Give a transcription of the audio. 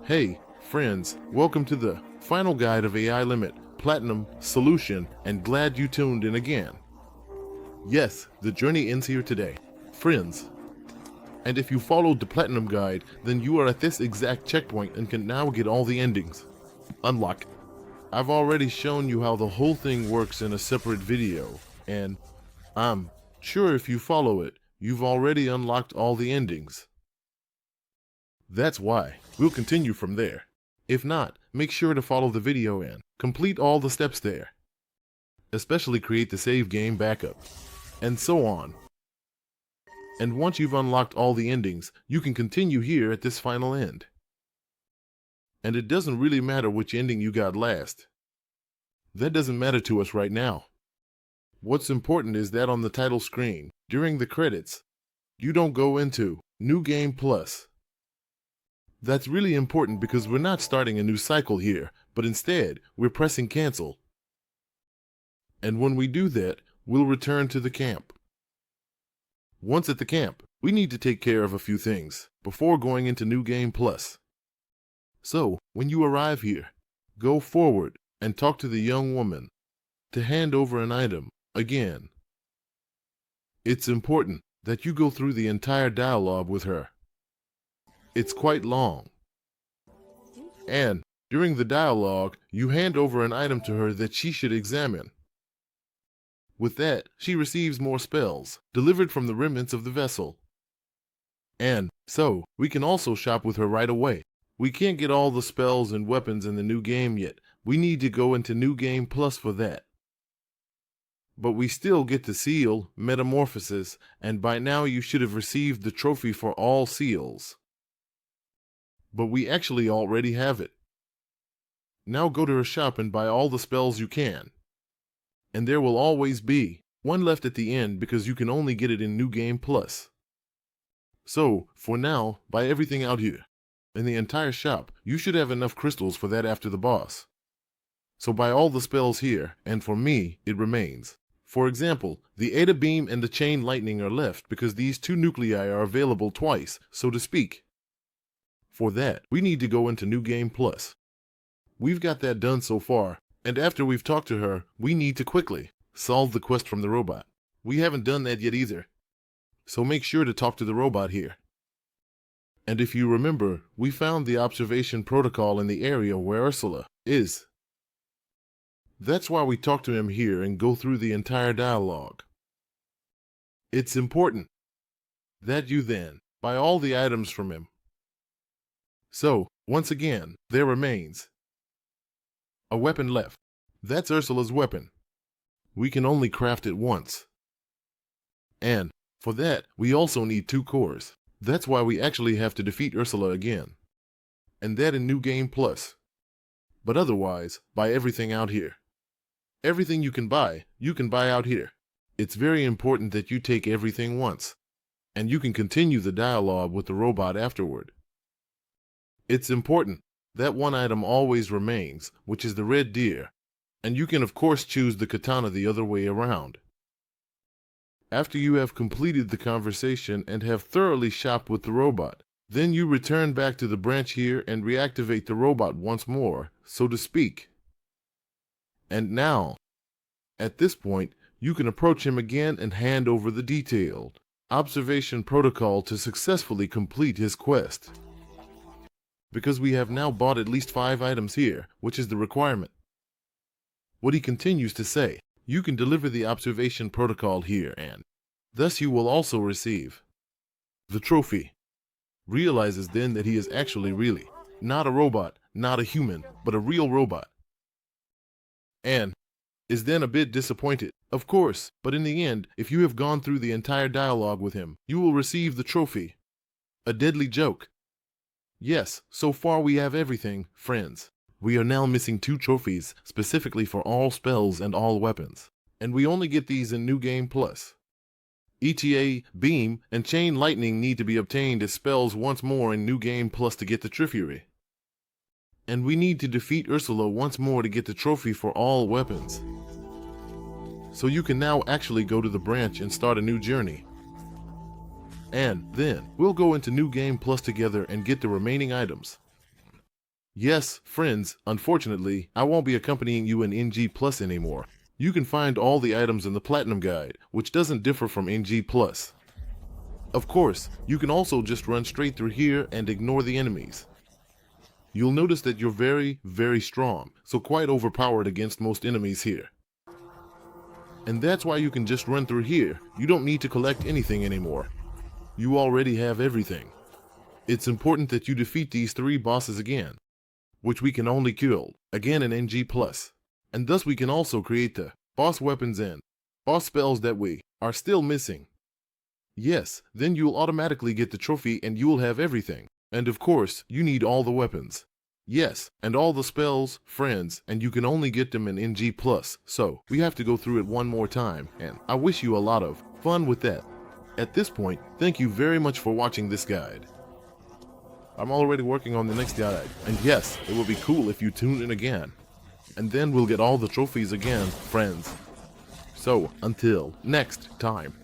Hey, friends, welcome to the final guide of AI Limit, Platinum, Solution, and glad you tuned in again. Yes, the journey ends here today, friends. And if you followed the Platinum guide, then you are at this exact checkpoint and can now get all the endings. Unlock. I've already shown you how the whole thing works in a separate video, and I'm sure if you follow it, you've already unlocked all the endings. That's why we'll continue from there. If not, make sure to follow the video and complete all the steps there. Especially create the save game backup, and so on. And once you've unlocked all the endings, you can continue here at this final end. And it doesn't really matter which ending you got last. That doesn't matter to us right now. What's important is that on the title screen, during the credits, you don't go into New Game Plus. That's really important because we're not starting a new cycle here, but instead, we're pressing cancel. And when we do that, we'll return to the camp. Once at the camp, we need to take care of a few things before going into New Game Plus. So, when you arrive here, go forward and talk to the young woman to hand over an item again. It's important that you go through the entire dialogue with her. It's quite long. And during the dialogue, you hand over an item to her that she should examine. With that, she receives more spells, delivered from the remnants of the vessel. And so, we can also shop with her right away. We can't get all the spells and weapons in the new game yet. We need to go into New Game Plus for that. But we still get the seal, Metamorphosis, and by now you should have received the trophy for all seals. But we actually already have it. Now go to her shop and buy all the spells you can. And there will always be one left at the end because you can only get it in New Game Plus. So, for now, buy everything out here. In the entire shop, you should have enough crystals for that after the boss. So buy all the spells here, and for me, it remains. For example, the Eta Beam and the Chain Lightning are left because these two nuclei are available twice, so to speak. For that, we need to go into New Game Plus. We've got that done so far, and after we've talked to her, we need to quickly solve the quest from the robot. We haven't done that yet either. So make sure to talk to the robot here. And if you remember, we found the observation protocol in the area where Ursula is. That's why we talk to him here and go through the entire dialogue. It's important that you then buy all the items from him. So, once again, there remains a weapon left. That's Ursula's weapon. We can only craft it once. And for that, we also need 2 cores. That's why we actually have to defeat Ursula again. And that in New Game Plus. But otherwise, buy everything out here. Everything you can buy out here. It's very important that you take everything once. And you can continue the dialogue with the robot afterward. It's important that one item always remains, which is the red deer, and you can of course choose the katana the other way around. After you have completed the conversation and have thoroughly shopped with the robot, then you return back to the branch here and reactivate the robot once more, so to speak. And now, at this point, you can approach him again and hand over the detailed observation protocol to successfully complete his quest. Because we have now bought at least 5 items here, which is the requirement. What he continues to say, you can deliver the observation protocol here and thus you will also receive the trophy. Realizes then that he is actually really not a robot, not a human, but a real robot. And is then a bit disappointed, of course, but in the end, if you have gone through the entire dialogue with him, you will receive the trophy. A deadly joke. Yes, so far we have everything, friends. We are now missing 2 trophies, specifically for all spells and all weapons. And we only get these in New Game Plus. ETA, Beam, and Chain Lightning need to be obtained as spells once more in New Game Plus to get the trophy. And we need to defeat Ursula once more to get the trophy for all weapons. So you can now actually go to the branch and start a new journey. And then, we'll go into New Game Plus together and get the remaining items. Yes, friends, unfortunately, I won't be accompanying you in NG Plus anymore. You can find all the items in the Platinum Guide, which doesn't differ from NG Plus. Of course, you can also just run straight through here and ignore the enemies. You'll notice that you're very, very strong, so quite overpowered against most enemies here. And that's why you can just run through here. You don't need to collect anything anymore. You already have everything. It's important that you defeat these 3 bosses again, which we can only kill again in NG+. And thus we can also create the boss weapons and boss spells that we are still missing. Yes, then you'll automatically get the trophy and you'll have everything. And of course, you need all the weapons. Yes, and all the spells, friends, and you can only get them in NG+, so we have to go through it one more time, and I wish you a lot of fun with that. At this point, thank you very much for watching this guide. I'm already working on the next guide, and yes, it will be cool if you tune in again. And then we'll get all the trophies again, friends. So, until next time.